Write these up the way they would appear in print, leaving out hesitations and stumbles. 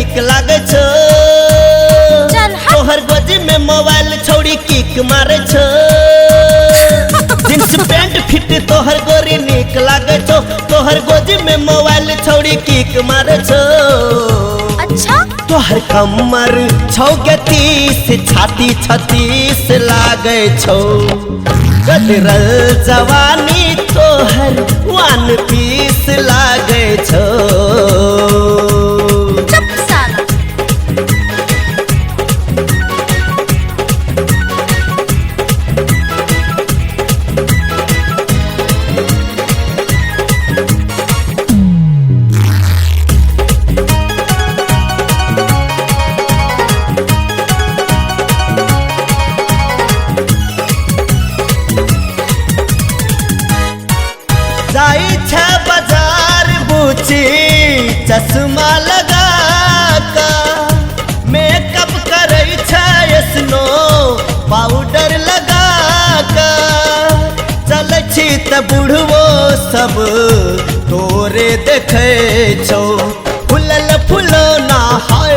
निक लागे छो। तोहर गोजी में मोबाइल छोड़ी किक मारे छो। जींस पैंट फिट तोहर गोरी निक लागे छो। तोहर गोजी में मोबाइल छोड़ी किक मारे छो। अच्छा तोहर कमर 36 छाती 36 लागे छो। गदरल जवानी तोहर 1 पीस लागे छो। चुप साला। जाई छे बाजार बुची चश्मा लगा का। मेकअप करे छे स्नो पाउडर लगा का। चल छी त बुढ़वो सब तोरे देखे छो। फुलल फुलौना हाय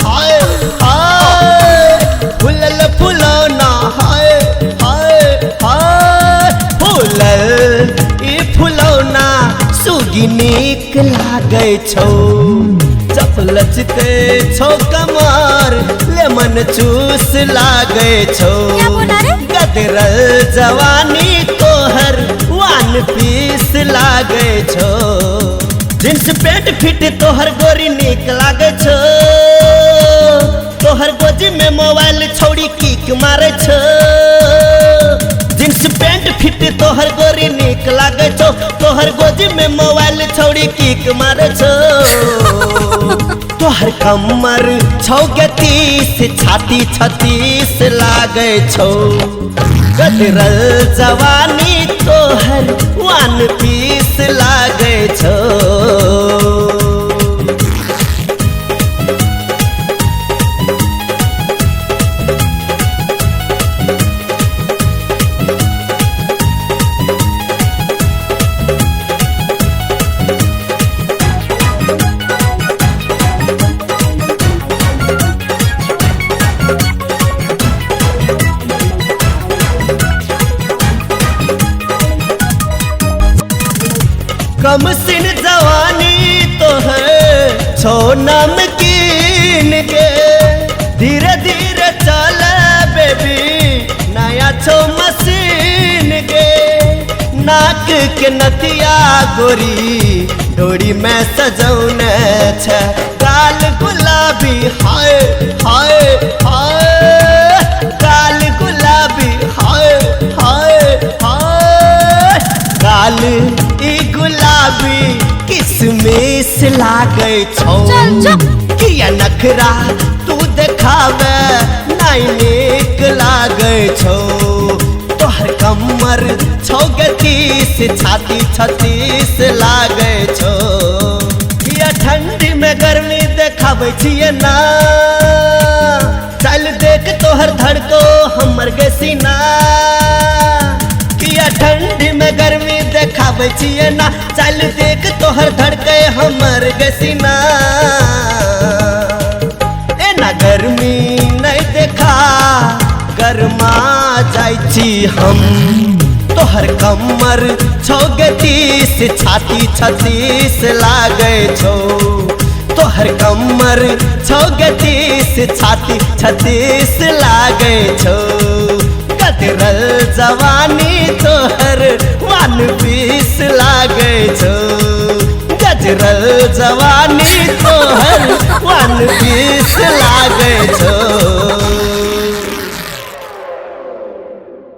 हाय हाय। फुलल फुलौना हाय हाय हाय। फुलल फुलौना सुगी निक लागे छो। जब लचते छो कमर लेमन चूस लागे छो। क्या बोला रे? गदरल जवानी तोहर 1 पीस लागे छो। जींस पैंट फिट तोहर गोरी निक लागे छो। तोहर गोजी में मोबाइल छोड़ी किक मारे छो। जींस पैंट फिट तोहर गोरी निक लागे छो। तोहर गोजी में मोबाइल छोड़ी किक मारे छो। तोहर कमर 36 छाती 36 लागे छो। गदरल जवानी तोहर 1 पीस लागे छो। कम सिन जवानी तो है छो नमकीन के। धीरे धीरे चल बेबी नया छो मशीन के। नाक के नथिया गोरी डोरी में सजौने छे। गाल गुलाबी हाय हाय हाय। गाल गुलाबी हाय हाय हाय। गाल गुलाबी किसमिस लागे छो। किया नखरा तू देखावे नहीं निक लागे छो। तोहर कमर 36 छाती 36 लागे छो। किया ठंडी में गर्मी देखावे छिए ना। चल देख तोहर धड़को हमर के सीना। किया ठंडी में गर्मी देखावे छिए ना। चल देख तोहर धड़के हमर गसीना। ए ना गर्मी नहीं देखा गरमा जाई छी हम। तोहर कमर 36 छाती 36 लागे छो। तोहर कमर 36 छाती 36 लागे छो। गदरल जवानी तोहर 1 पीस लागे छो। गदरल जवानी तोहर 1 पीस लागे छो।